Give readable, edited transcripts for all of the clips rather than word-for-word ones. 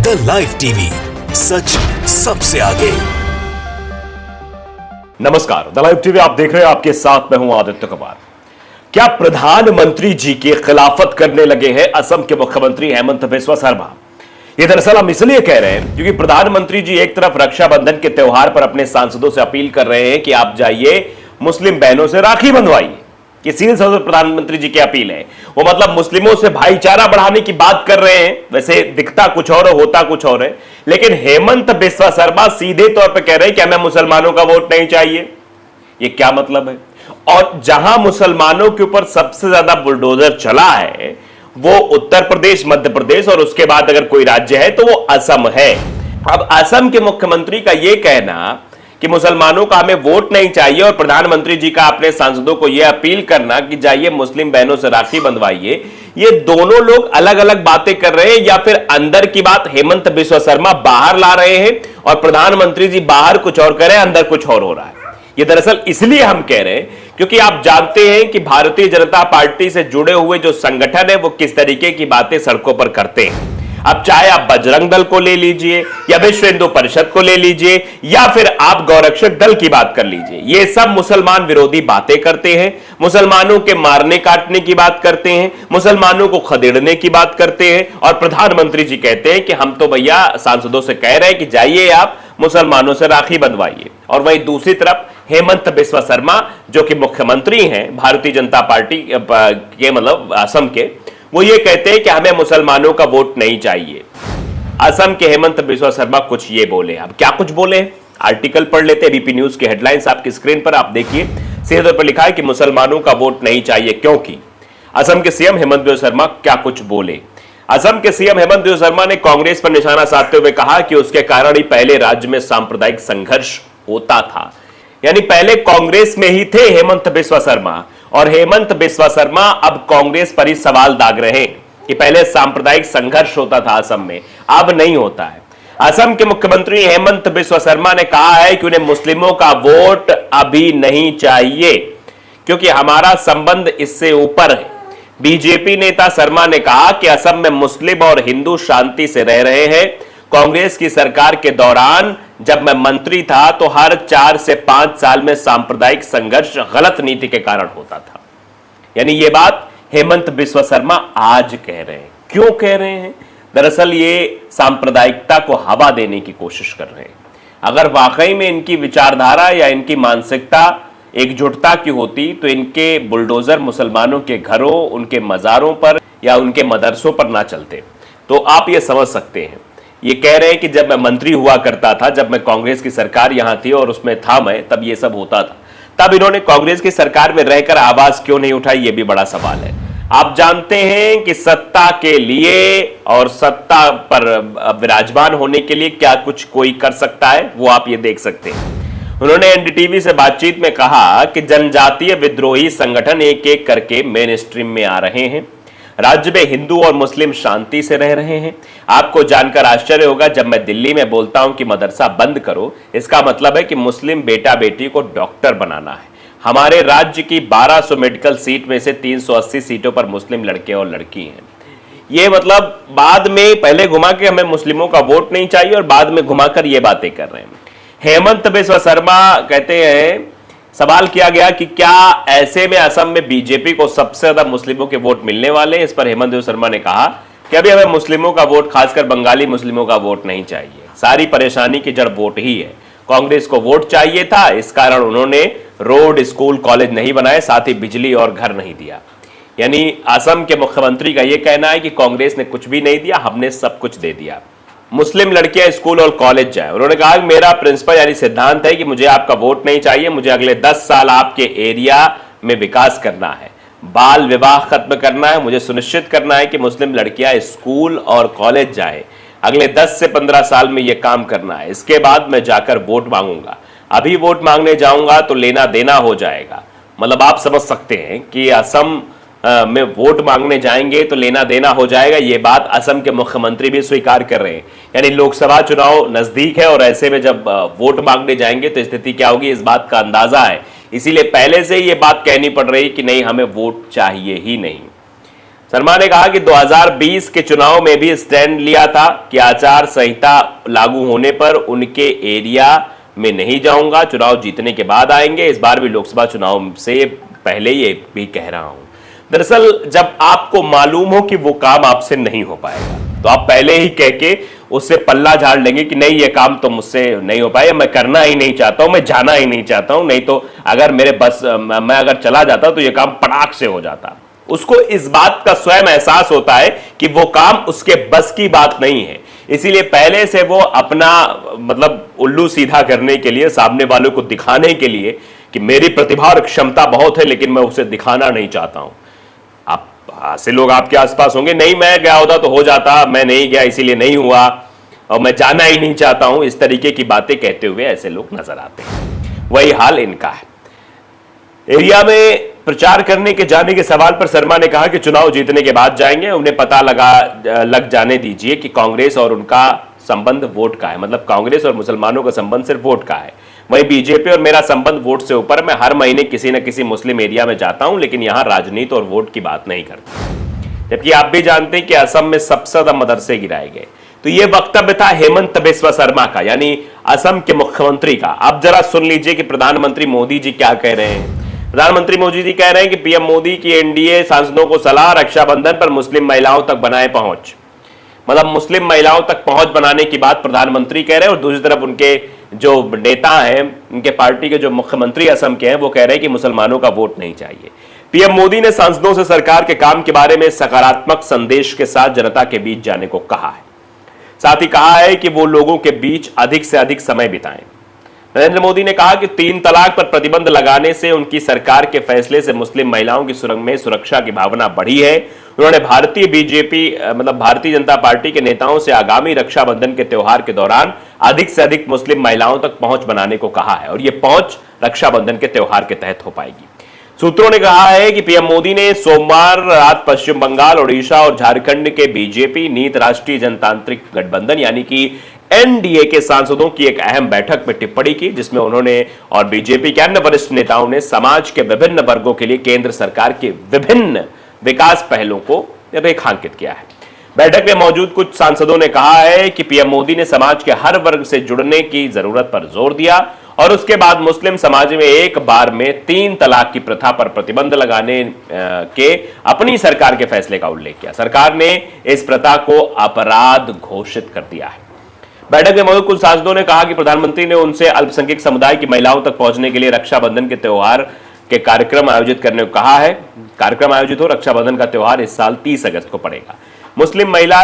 The live TV, सच सबसे आगे। नमस्कार, द लाइव टीवी आप देख रहे हैं, आपके साथ मैं हूं आदित्य कुमार। क्या प्रधानमंत्री जी की खिलाफत करने लगे हैं असम के मुख्यमंत्री हेमंत बिस्वा शर्मा? ये दरअसल हम इसलिए कह रहे हैं क्योंकि प्रधानमंत्री जी एक तरफ रक्षाबंधन के त्यौहार पर अपने सांसदों से अपील कर रहे हैं कि आप जाइए मुस्लिम बहनों से राखी बंधवाइए। ये सीधे साधे प्रधानमंत्री जी की अपील है। वो मतलब मुस्लिमों से भाईचारा बढ़ाने की बात कर रहे हैं। वैसे दिखता कुछ और होता कुछ और है, लेकिन हेमंत बिस्वा शर्मा सीधे तौर पे कह रहे हैं कि हमें मुसलमानों का वोट नहीं चाहिए। ये क्या मतलब है? और जहां मुसलमानों के ऊपर सबसे ज्यादा बुलडोजर चला है वो उत्तर प्रदेश, मध्य प्रदेश और उसके बाद अगर कोई राज्य है तो वो असम है। अब असम के मुख्यमंत्री का यह कहना कि मुसलमानों का हमें वोट नहीं चाहिए और प्रधानमंत्री जी का अपने सांसदों को यह अपील करना कि जाइए मुस्लिम बहनों से राखी बंधवाइए, ये दोनों लोग अलग अलग बातें कर रहे हैं या फिर अंदर की बात हेमंत बिस्वा शर्मा बाहर ला रहे हैं और प्रधानमंत्री जी बाहर कुछ और कर रहे हैं, अंदर कुछ और हो रहा है। ये दरअसल इसलिए हम कह रहे हैं क्योंकि आप जानते हैं कि भारतीय जनता पार्टी से जुड़े हुए जो संगठन है वो किस तरीके की बातें सड़कों पर करते हैं। अब चाहे आप बजरंग दल को ले लीजिए या विश्व हिंदू परिषद को ले लीजिए या फिर आप गौरक्षक दल की बात कर लीजिए, ये सब मुसलमान विरोधी बातें करते हैं, मुसलमानों के मारने काटने की बात करते हैं, मुसलमानों को खदेड़ने की बात करते हैं। और प्रधानमंत्री जी कहते हैं कि हम तो भैया सांसदों से कह रहे हैं कि जाइए आप मुसलमानों से राखी बंधवाइए। और वहीं दूसरी तरफ हेमंत बिस्वा शर्मा जो कि मुख्यमंत्री हैं भारतीय जनता पार्टी के, मतलब असम के, वो ये कहते हैं कि हमें मुसलमानों का वोट नहीं चाहिए। असम के हेमंत बिस्वा शर्मा कुछ ये बोले। अब क्या कुछ बोले, आर्टिकल पढ़ लेते हैं। बीपी न्यूज की हेडलाइंस आपकी स्क्रीन पर आप देखिए। सीधे तौर पर लिखा है कि मुसलमानों का वोट नहीं चाहिए क्योंकि असम के सीएम हेमंत बिस्वा शर्मा क्या कुछ बोले। असम के सीएम हेमंत बिस्वा शर्मा ने कांग्रेस पर निशाना साधते हुए कहा कि उसके कारण ही पहले राज्य में सांप्रदायिक संघर्ष होता था। यानी पहले कांग्रेस में ही थे हेमंत बिस्वा शर्मा और हेमंत बिस्वा शर्मा अब कांग्रेस पर ही सवाल दाग रहे हैं कि पहले सांप्रदायिक संघर्ष होता था असम में, अब नहीं होता है। असम के मुख्यमंत्री हेमंत बिस्वा शर्मा ने कहा है कि उन्हें मुस्लिमों का वोट अभी नहीं चाहिए क्योंकि हमारा संबंध इससे ऊपर है। बीजेपी नेता शर्मा ने कहा कि असम में मुस्लिम और हिंदू शांति से रह रहे हैं। कांग्रेस की सरकार के दौरान जब मैं मंत्री था तो हर 4 से 5 साल में सांप्रदायिक संघर्ष गलत नीति के कारण होता था। यानी ये बात हेमंत बिस्वा शर्मा आज कह रहे हैं। क्यों कह रहे हैं? दरअसल ये सांप्रदायिकता को हवा देने की कोशिश कर रहे हैं। अगर वाकई में इनकी विचारधारा या इनकी मानसिकता एकजुटता की होती तो इनके बुलडोजर मुसलमानों के घरों, उनके मजारों पर या उनके मदरसों पर ना चलते। तो आप ये समझ सकते हैं। ये कह रहे हैं कि जब मैं मंत्री हुआ करता था, जब मैं कांग्रेस की सरकार यहां थी और उसमें था मैं, तब ये सब होता था। तब इन्होंने कांग्रेस की सरकार में रहकर आवाज क्यों नहीं उठाई, ये भी बड़ा सवाल है। आप जानते हैं कि सत्ता के लिए और सत्ता पर विराजमान होने के लिए क्या कुछ कोई कर सकता है, वो आप ये देख सकते हैं। उन्होंने एनडीटीवी से बातचीत में कहा कि जनजातीय विद्रोही संगठन एक एक करके मेन स्ट्रीम में आ रहे हैं। राज्य में हिंदू और मुस्लिम शांति से रह रहे हैं। आपको जानकर आश्चर्य होगा जब मैं दिल्ली में बोलता हूं कि मदरसा बंद करो, इसका मतलब है कि मुस्लिम बेटा बेटी को डॉक्टर बनाना है। हमारे राज्य की 1200 मेडिकल सीट में से 380 सीटों पर मुस्लिम लड़के और लड़की हैं। ये मतलब बाद में पहले घुमा के हमें मुस्लिमों का वोट नहीं चाहिए और बाद में घुमाकर ये बातें कर रहे हैं। हेमंत बिस्वा शर्मा कहते हैं, सवाल किया गया कि क्या ऐसे में असम में बीजेपी को सबसे ज्यादा मुस्लिमों के वोट मिलने वाले हैं। इस पर हेमंत बिस्वा शर्मा ने कहा कि अभी हमें मुस्लिमों का वोट, खासकर बंगाली मुस्लिमों का वोट नहीं चाहिए। सारी परेशानी की जड़ वोट ही है। कांग्रेस को वोट चाहिए था, इस कारण उन्होंने रोड, स्कूल, कॉलेज नहीं बनाए, साथ ही बिजली और घर नहीं दिया। यानी असम के मुख्यमंत्री का यह कहना है कि कांग्रेस ने कुछ भी नहीं दिया, हमने सब कुछ दे दिया। मुस्लिम लड़कियां स्कूल और कॉलेज जाए। उन्होंने कहा कि मेरा प्रिंसिपल यानी सिद्धांत है कि मुझे आपका वोट नहीं चाहिए, मुझे अगले 10 साल आपके एरिया में विकास करना है, बाल विवाह खत्म करना है, मुझे सुनिश्चित करना है कि मुस्लिम लड़कियां स्कूल और कॉलेज जाए। अगले 10 से 15 साल में यह काम करना है। इसके बाद मैं जाकर वोट मांगूंगा। अभी वोट मांगने जाऊंगा तो लेना देना हो जाएगा। मतलब आप समझ सकते हैं कि असम में वोट मांगने जाएंगे तो लेना देना हो जाएगा। ये बात असम के मुख्यमंत्री भी स्वीकार कर रहे हैं। यानी लोकसभा चुनाव नजदीक है और ऐसे में जब वोट मांगने जाएंगे तो स्थिति क्या होगी, इस बात का अंदाजा है। इसीलिए पहले से ये बात कहनी पड़ रही कि नहीं, हमें वोट चाहिए ही नहीं। शर्मा ने कहा कि 2020 के चुनाव में भी स्टैंड लिया था कि आचार संहिता लागू होने पर उनके एरिया में नहीं जाऊंगा, चुनाव जीतने के बाद आएंगे। इस बार भी लोकसभा चुनाव से पहले ये भी कह रहा हूं। दरअसल जब आपको मालूम हो कि वो काम आपसे नहीं हो पाएगा तो आप पहले ही कह के उससे पल्ला झाड़ लेंगे कि नहीं, ये काम तो मुझसे नहीं हो पाएगा, मैं करना ही नहीं चाहता हूं, मैं जाना ही नहीं चाहता हूं, नहीं तो अगर मेरे बस मैं अगर चला जाता तो ये काम पटाख से हो जाता। उसको इस बात का स्वयं एहसास होता है कि वो काम उसके बस की बात नहीं है, इसीलिए पहले से वो अपना मतलब उल्लू सीधा करने के लिए, सामने वालों को दिखाने के लिए कि मेरी प्रतिभा और क्षमता बहुत है लेकिन मैं उसे दिखाना नहीं चाहता हूं। आप ऐसे लोग आपके आसपास होंगे, नहीं मैं गया होता तो हो जाता, मैं नहीं गया इसीलिए नहीं हुआ और मैं जाना ही नहीं चाहता हूं, इस तरीके की बातें कहते हुए ऐसे लोग नजर आते हैं। वही हाल इनका है। एरिया में प्रचार करने के जाने के सवाल पर शर्मा ने कहा कि चुनाव जीतने के बाद जाएंगे, उन्हें पता लग जाने दीजिए कि कांग्रेस और उनका संबंध वोट का है, मतलब कांग्रेस और मुसलमानों का संबंध सिर्फ वोट का है। वहीं बीजेपी और मेरा संबंध वोट से ऊपर, मैं हर महीने किसी न किसी मुस्लिम एरिया में जाता हूं लेकिन यहां राजनीति और वोट की बात नहीं करता। जबकि आप भी जानते हैं कि असम में सबसे ज्यादा मदरसे गिराए गए। तो यह वक्तव्य था हेमंत बिस्वा शर्मा का, यानी असम के मुख्यमंत्री का। अब जरा सुन लीजिए कि प्रधानमंत्री मोदी जी क्या कह रहे हैं। प्रधानमंत्री मोदी जी कह रहे हैं कि पीएम मोदी की एनडीए सांसदों को सलाह, रक्षाबंधन पर मुस्लिम महिलाओं तक बनाए पहुंच, मतलब मुस्लिम महिलाओं तक पहुंच बनाने की बात प्रधानमंत्री कह रहे हैं। और दूसरी तरफ उनके जो नेता हैं, उनके पार्टी के जो मुख्यमंत्री असम के हैं, वो कह रहे हैं कि मुसलमानों का वोट नहीं चाहिए। पीएम मोदी ने सांसदों से सरकार के काम के बारे में सकारात्मक संदेश के साथ जनता के बीच जाने को कहा है। साथ ही कहा है कि वो लोगों के बीच अधिक से अधिक समय बिताएं। नरेंद्र मोदी ने कहा कि 3 तलाक पर प्रतिबंध लगाने से उनकी सरकार के फैसले से मुस्लिम महिलाओं की सुरक्षा की भावना बढ़ी है। उन्होंने भारतीय जनता पार्टी के नेताओं से आगामी रक्षाबंधन के त्योहार के दौरान अधिक से अधिक मुस्लिम महिलाओं तक पहुंच बनाने को कहा है और यह पहुंच रक्षाबंधन के त्योहार के तहत हो पाएगी। सूत्रों ने कहा है कि पीएम मोदी ने सोमवार रात पश्चिम बंगाल, ओडिशा और झारखंड के बीजेपी नीत राष्ट्रीय जनतांत्रिक गठबंधन यानी कि एनडीए के सांसदों की एक अहम बैठक में टिप्पणी की, जिसमें उन्होंने और बीजेपी के अन्य वरिष्ठ नेताओं ने समाज के विभिन्न वर्गों के लिए केंद्र सरकार के विभिन्न विकास पहलों को रेखांकित किया है। बैठक में मौजूद कुछ सांसदों ने कहा है कि पीएम मोदी ने समाज के हर वर्ग से जुड़ने की जरूरत पर जोर दिया और उसके बाद मुस्लिम समाज में एक बार में 3 तलाक की प्रथा पर प्रतिबंध लगाने के अपनी सरकार के फैसले का उल्लेख किया। सरकार ने इस प्रथा को अपराध घोषित कर दिया है। बैठक में मौजूद कुछ सांसदों ने कहा कि प्रधानमंत्री ने उनसे अल्पसंख्यक समुदाय की महिलाओं तक पहुंचने के लिए रक्षाबंधन के त्योहार के कार्यक्रम आयोजित करने को कहा है। कार्यक्रम आयोजित हो, रक्षाबंधन का त्योहार इस साल 30 अगस्त को पड़ेगा। मुस्लिम महिला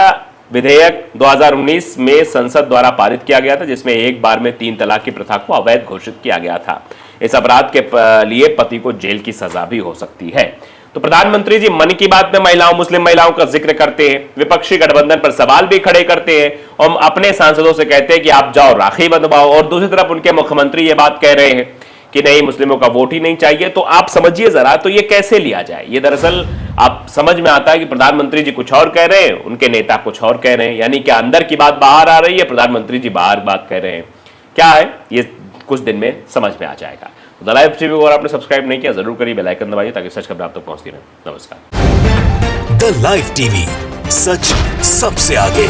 विधेयक 2019 में संसद द्वारा पारित किया गया था, जिसमें एक बार में 3 तलाक की प्रथा को अवैध घोषित किया गया था। इस अपराध के लिए पति को जेल की सजा भी हो सकती है। तो प्रधानमंत्री जी मन की बात में मुस्लिम महिलाओं का जिक्र करते हैं, विपक्षी गठबंधन पर सवाल भी खड़े करते हैं और अपने सांसदों से कहते हैं कि आप जाओ राखी बंधवाओ, और दूसरी तरफ उनके मुख्यमंत्री ये बात कह रहे हैं कि नहीं, मुस्लिमों का वोट ही नहीं चाहिए। तो आप समझिए जरा, तो ये कैसे लिया जाए? ये दरअसल आप समझ में आता है कि प्रधानमंत्री जी कुछ और कह रहे हैं, उनके नेता कुछ और कह रहे हैं, यानी कि अंदर की बात बाहर आ रही है, प्रधानमंत्री जी बाहर बात कह रहे हैं। क्या है ये कुछ दिन में समझ में आ जाएगा। द लाइव टीवी को अगर आपने सब्सक्राइब नहीं किया जरूर करिए, बेल आइकन दबाइए ताकि सच खबर आप तक पहुंचती रहे। नमस्कार। द लाइव टीवी, सच सबसे आगे।